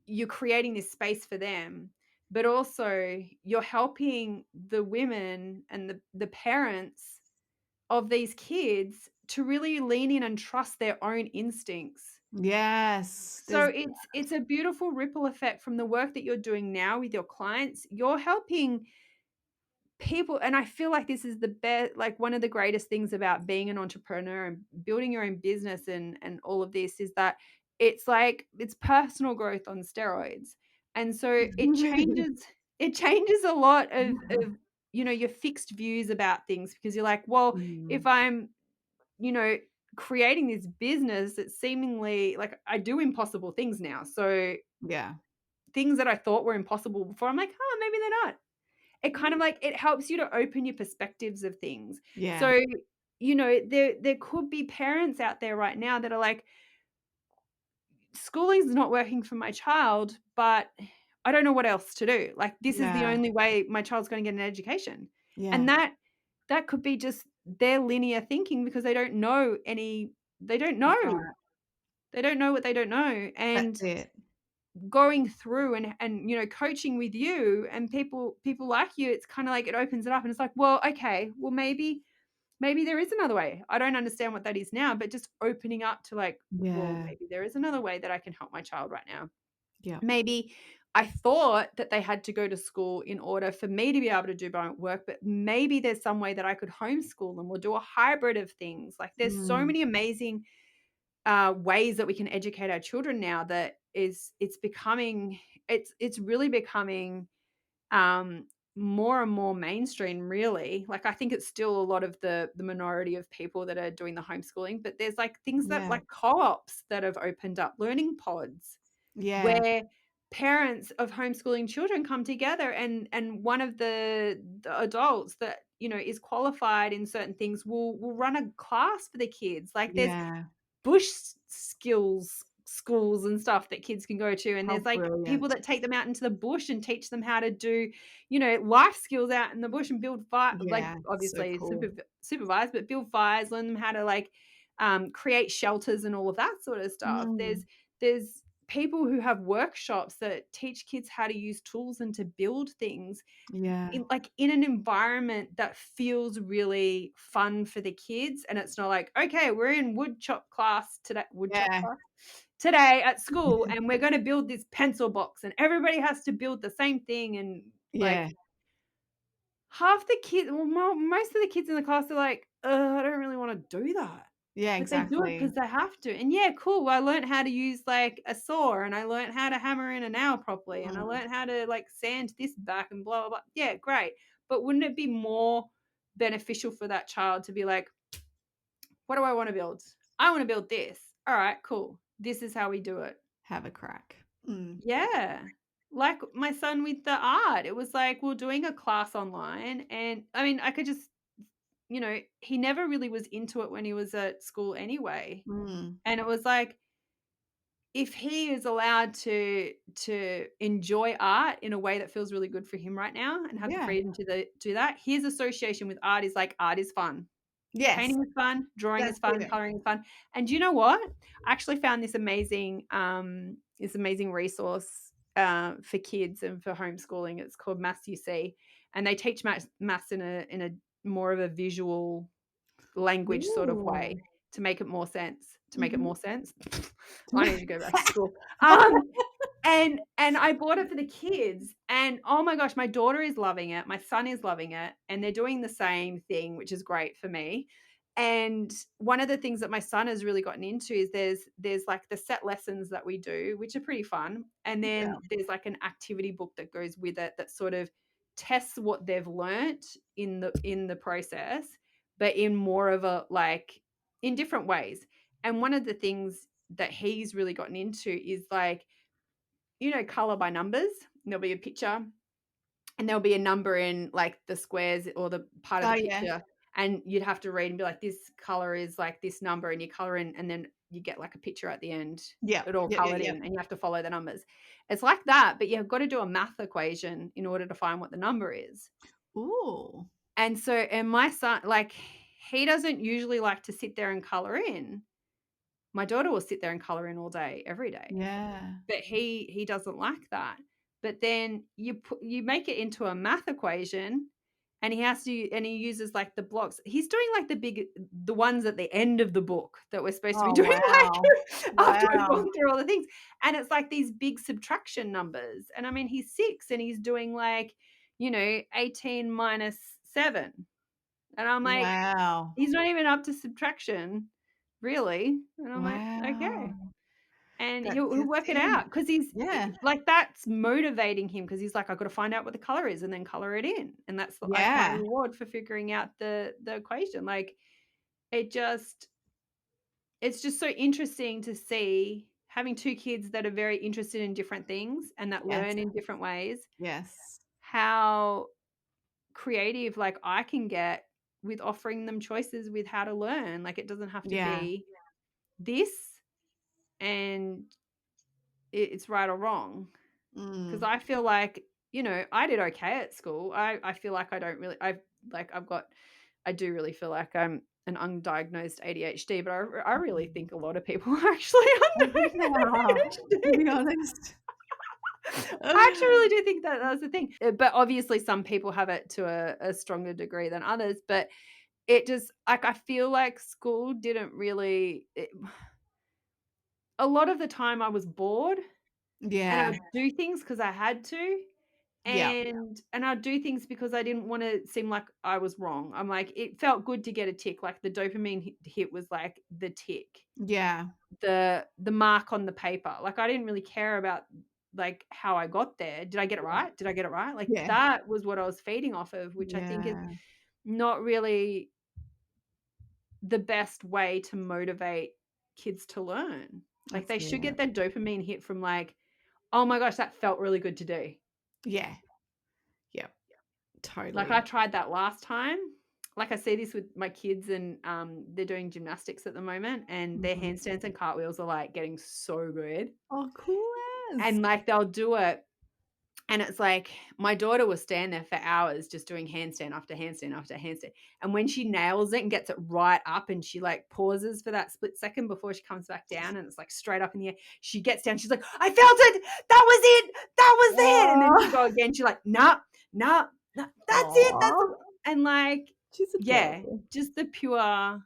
you're creating this space for them, but also you're helping the women and the parents of these kids to really lean in and trust their own instincts. Yes, So there's it's a beautiful ripple effect from the work that you're doing now with your clients. You're helping people, and I feel like this is the best, like one of the greatest things about being an entrepreneur and building your own business and all of this is that it's like it's personal growth on steroids. And so it changes a lot of your fixed views about things because you're like, well, if Mm, I'm, you know, creating this business, it's seemingly like I do impossible things now. So yeah. things that I thought were impossible before, I'm like, oh, maybe they're not. It kind of like it helps you to open your perspectives of things. Yeah. So, there could be parents out there right now that are like, "Schooling's not working for my child, but I don't know what else to do. Like, this is the Yeah. only way my child's gonna get an education." And Yeah. that could be just their linear thinking because they don't That's know. right. They don't know what they don't know. That's And it. going through and coaching with you and people like you, it's kind of like it opens it up and it's like, well, okay, well, maybe there is another way. I don't understand what that is now, but just opening up to like, well, Yeah. maybe there is another way that I can help my child right now. Yeah. Maybe I thought that they had to go to school in order for me to be able to do my work, but maybe there's some way that I could homeschool them or do a hybrid of things. Like there's so Mm. many amazing ways that we can educate our children now that it's really becoming um, more and more mainstream, really. Like I think it's still a lot of the minority of people that are doing the homeschooling, but there's like things that Yeah. like co-ops that have opened up, learning pods Yeah. where parents of homeschooling children come together and one of the adults that is qualified in certain things will run a class for the kids. Like there's Yeah. bush skills schools and stuff that kids can go to, and How there's like people brilliant. that take them out into the bush and teach them how to do life skills out in the bush and build fire, like Yeah. So obviously cool. supervised, but build fires, learn them how to like create shelters and all of that sort of stuff. there's Mm. there's people who have workshops that teach kids how to use tools and to build things Yeah. in an environment that feels really fun for the kids, and it's not like, okay, we're in wood chop Yeah. class today at school, and we're going to build this pencil box and everybody has to build the same thing, and like Yeah. half the kids, well, most of the kids in the class are like, I don't really want to do that. Yeah, But they do it exactly. because they have to. And yeah, cool. I learned how to use like a saw, and I learned how to hammer in a nail properly, and I Mm. learned how to like sand this back and blah blah blah. Yeah, great. But wouldn't it be more beneficial for that child to be like, what do I want to build? I want to build this. All right, cool. This is how we do it. Have a crack. Mm. Yeah. Like my son with the art. It was like we're doing a class online, and I mean, I could just, he never really was into it when he was at school anyway. Mm. And it was like, if he is allowed to enjoy art in a way that feels really good for him right now and have the Yeah. freedom to do that, his association with art is like art is fun. Yes. Painting is fun, drawing That's is fun, it. coloring is fun. And do you know what? I actually found this amazing resource for kids and for homeschooling. It's called Maths You See, and they teach maths in a more of a visual language sort of way Ooh. to make it more sense. To make it Mhm. more sense, I need to go back to school. And I bought it for the kids, and oh my gosh, my daughter is loving it, my son is loving it, and they're doing the same thing, which is great for me. And one of the things that my son has really gotten into is there's like the set lessons that we do, which are pretty fun, and Yeah. then there's like an activity book that goes with it that sort of tests what they've learnt in the process, but in more of a like in different ways. And one of the things that he's really gotten into is like, color by numbers. There'll be a picture and there'll be a number in like the squares or the part of Oh, the yeah. picture. And you'd have to read and be like, this color is like this number, and you color in, and then you get like a picture at the end, Yeah. it all Yep, yep, colored yep. in, and you have to follow the numbers. It's like that, but you've got to do a math equation in order to find what the number is. Ooh. And my son, like, he doesn't usually like to sit there and color in. My daughter will sit there and color in all day, every day. Yeah. But he doesn't like that. But then you make it into a math equation, and he uses like the blocks. He's doing like the ones at the end of the book that we're supposed to be Oh, doing wow. like after we've Wow. gone through all the things. And it's like these big subtraction numbers. And I mean, he's 6 and he's doing like, 18 minus 7. And I'm like, Wow. he's not even up to subtraction, really. And I'm like, okay. Wow. And That he'll gets work it in. out because he's Yeah. like, that's motivating him because he's like, I've got to find out what the color is and then color it in. And that's like my Yeah. reward for figuring out the equation. Like it's just so interesting to see having 2 kids that are very interested in different things and that Yes. learn in different ways, Yes. how creative like I can get with offering them choices with how to learn. Like it doesn't have to Yeah. be this and it's right or wrong. Because Mm. I feel like, I did okay at school. I feel like I do really feel like I'm an undiagnosed ADHD, but I really think a lot of people are actually Yeah. undiagnosed To be ADHD. honest. I actually really do think that that's the thing. But obviously some people have it to a stronger degree than others, but it just like I feel like school didn't really a lot of the time I was bored And I Yeah. would do things because I had to, Yeah. and I'd do things because I didn't want to seem like I was wrong. I'm like, it felt good to get a tick. Like the dopamine hit was like the tick, Yeah. the mark on the paper. Like I didn't really care about like how I got there. Did I get it right? Did I get it right? Like Yeah. that was what I was feeding off of, which I think is Yeah. not really the best way to motivate kids to learn. Like That's they should it. get their dopamine hit from like, oh my gosh, that felt really good to do. Yeah. Yep. Like I Totally. tried that last time. Like I see this with my kids, and they're doing gymnastics at the moment, and their Mhm. handstands and cartwheels are like getting so good. Oh, cool as. And like they'll do it, and it's like my daughter will stand there for hours just doing handstand after handstand after handstand. And when she nails it and gets it right up, and she like pauses for that split second before she comes back down, and it's like straight up in the air, she gets down, she's like, I felt it, that was it, that was it. And then she Aw. go again, she's like, nah, nah, nah, that's it, that's Aw. and like, She's yeah, adorable. just the pure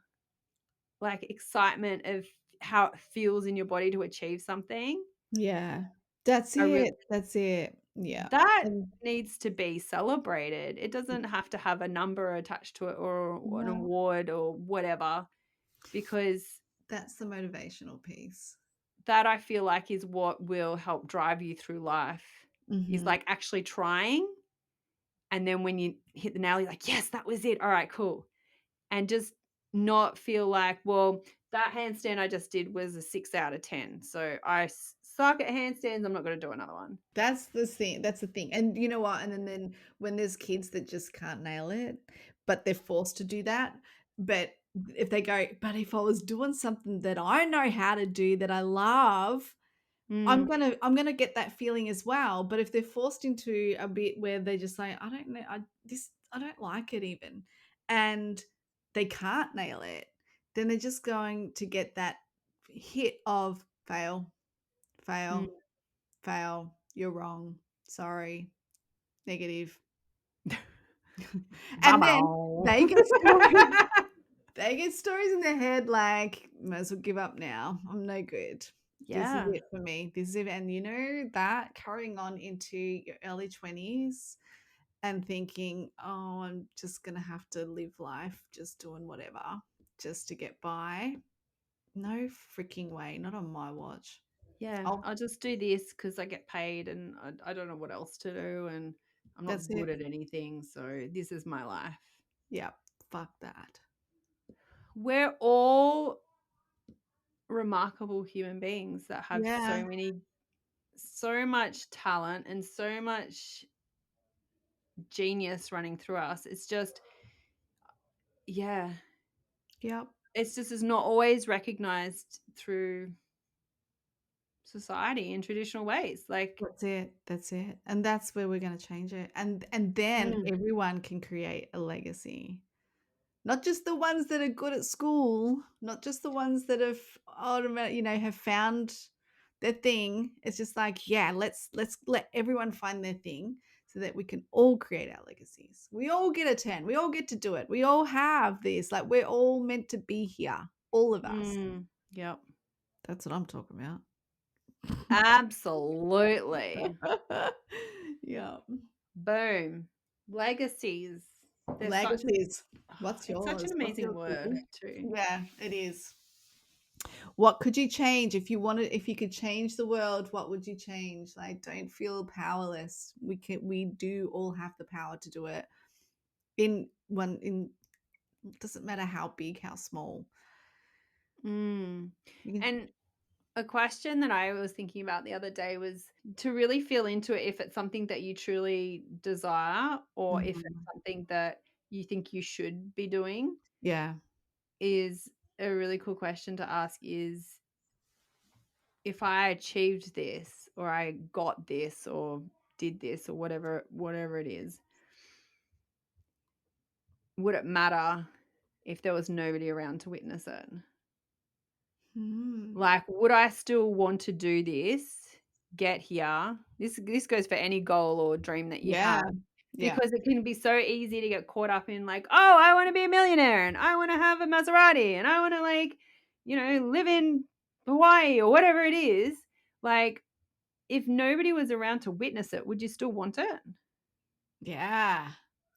like excitement of how it feels in your body to achieve something. Yeah. That's I really it. That's it. Yeah. That And needs to be celebrated. It doesn't have to have a number attached to it or an no, award or whatever, because that's the motivational piece. that I feel like is what will help drive you through life, is Mhm. like actually trying. And then when you hit the nail, you're like, yes, that was it. All right, cool. And just not feel like, well, that handstand I just did was a 6 out of 10. So I suck at handstands. I'm not going to do another one. That's the thing. That's the thing. And you know what? And then when there's kids that just can't nail it, but they're forced to do that. But if they go, but if I was doing something that I know how to do that I love, Mm, I'm gonna get that feeling as well. But if they're forced into a bit where they're just like, I don't know, I don't like it even, and they can't nail it, then they're just going to get that hit of fail, mm. fail, fail, you're wrong, sorry, negative. And then Bye-bye. they get stories they get stories in their head like, "Might as well give up now. I'm no good. This is Yeah. it for me. This is it." And you know that carrying on into your early 20s and thinking, "Oh, I'm just gonna have to live life just doing whatever just to get by." No freaking way. Not on my watch. Yeah, Oh, I'll just do this because I get paid and I don't know what else to do, and I'm that's not good it. at anything. So this is my life. Yeah. Fuck that. We're all remarkable human beings that have Yeah. so much talent and so much genius running through us. It's just, yeah, Yep. it's just is not always recognized through society in traditional ways. Like, That's it. That's it. And that's where we're going to change it. And then mm, everyone can create a legacy. Not just the ones that are good at school, not just the ones that have have found their thing. It's just like, yeah, let's let everyone find their thing so that we can all create our legacies. We all get a turn. We all get to do it. We all have this. Like we're all meant to be here. All of us. yep, That's what I'm talking about. absolutely. Yeah. Boom. Legacies. They're such a Legacies. What's it's such an yours? What's amazing yours, word Susie? too. Yeah, it is. What could you change if you could change the world, what would you change? Like don't feel powerless. We do all have the power to do it. In doesn't matter how big, how small. Mm. You can, And a question that I was thinking about the other day was to really feel into it if it's something that you truly desire or if it's Mhm. something that you think you should be doing Yeah. is a really cool question to ask is if I achieved this or I got this or did this or whatever it is, would it matter if there was nobody around to witness it? Mhm. Like, would I still want to do this, get here? This goes for any goal or dream that you Yeah. have, Yeah. because it can be so easy to get caught up in like, oh, I want to be a millionaire and I want to have a Maserati and I want to like, live in Hawaii or whatever it is. Like, if nobody was around to witness it, would you still want it? Yeah.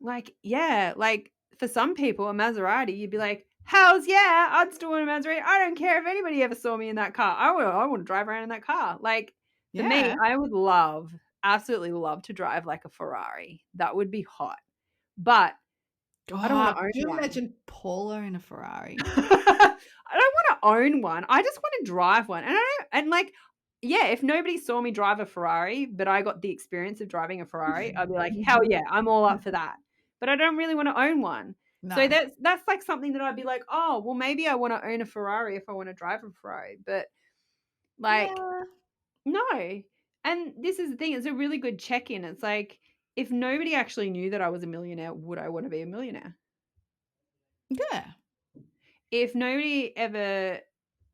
Like, yeah, like for some people, a Maserati, you'd be like, hells yeah, I'd still want a Maserati. I don't care if anybody ever saw me in that car. I want to drive around in that car. Like for me, Yeah. I would absolutely love to drive like a Ferrari. That would be hot. But I don't want God, to own could you one. imagine Paula in a Ferrari? I don't want to own one. I just want to drive one. And like, yeah, if nobody saw me drive a Ferrari, but I got the experience of driving a Ferrari, I'd be like, hell yeah, I'm all up for that. But I don't really want to own one. So No. that's like something that I'd be like, oh, well, maybe I want to own a Ferrari if I want to drive a Ferrari. But like, Yeah. no. And this is the thing, it's a really good check-in. It's like, if nobody actually knew that I was a millionaire, would I want to be a millionaire? Yeah. If nobody ever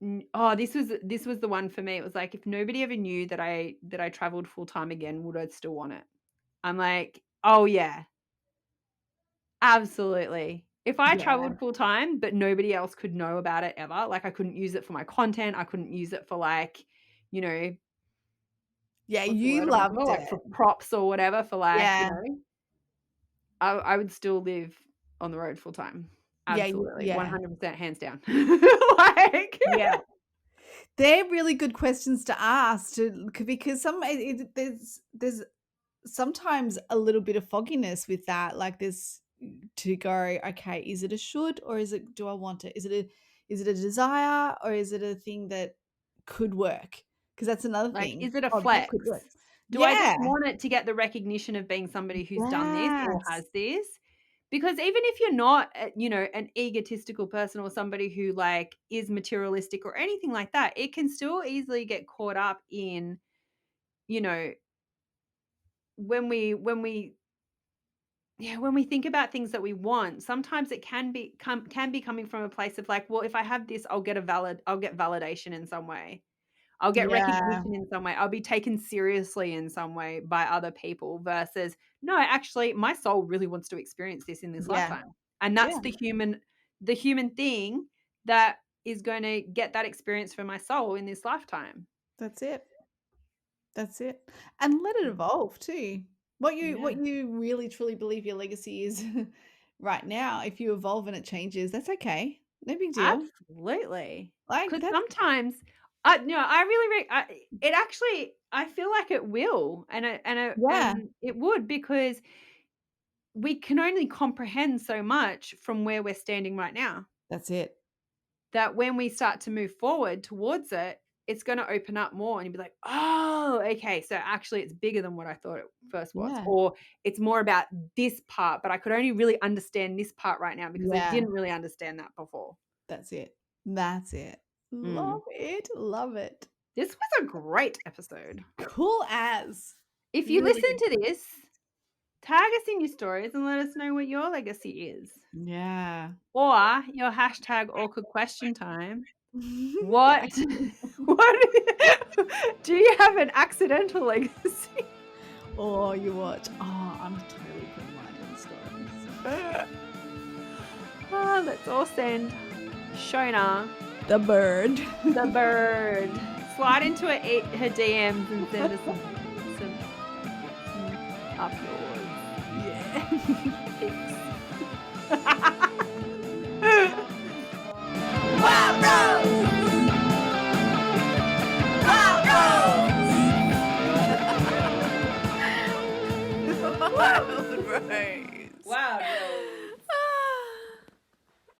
this was the one for me. It was like, if nobody ever knew that I traveled full time again, would I still want it? I'm like, oh yeah, absolutely. If I Yeah. traveled full time, but nobody else could know about it ever, like I couldn't use it for my content, I couldn't use it for like, you know, Yeah, what's the you word I'm looking loved for? Like it. for props or whatever, for like, you Yeah. know, I would still live on the road full time. Yeah, Absolutely. yeah. 100% hands down. Like Yeah. They're really good questions to ask because there's sometimes a little bit of fogginess with that. Like there's to go, okay, is it a should or do I want it? Is it a desire or is it a thing that could work? Because that's another Like, thing. is it a Oh, that flex? could work. Do I just Yeah. want it to get the recognition of being somebody who's done this or Yes. has this? Because even if you're not, you know, an egotistical person or somebody who like is materialistic or anything like that, it can still easily get caught up in, you know, when we think about things that we want, sometimes it can be coming from a place of like, well, if I have this, I'll get validation in some way. I'll get Yeah. recognition in some way. I'll be taken seriously in some way by other people versus, no, actually, my soul really wants to experience this in this Yeah. lifetime. And Yeah. that's the human thing that is going to get that experience for my soul in this lifetime. That's it. That's it. And let it evolve too. What Yeah. you really truly believe your legacy is right now, if you evolve and it changes, that's okay. No big deal. Absolutely. Like Because that's sometimes, I really, it actually, I feel like it will, yeah, and it would, because we can only comprehend so much from where we're standing right now. that's it. That when we start to move forward towards it, it's going to open up more and you'll be like, oh, okay. So actually it's bigger than what I thought it first was, Yeah. or it's more about this part, but I could only really understand this part right now because I Yeah. didn't really understand that before. That's it. That's it. Love it. Love it. This was a great episode. Cool as. If you Really listen good. to this, tag us in your stories and let us know what your legacy is. Yeah. Or your hashtag awkward question time. What do you have an accidental legacy? Or you watch. Oh, I'm totally putting mine in the stories. Let's all send Shonah, The bird. the bird, slide into her DMs and send us some up yours. Yeah. Pics.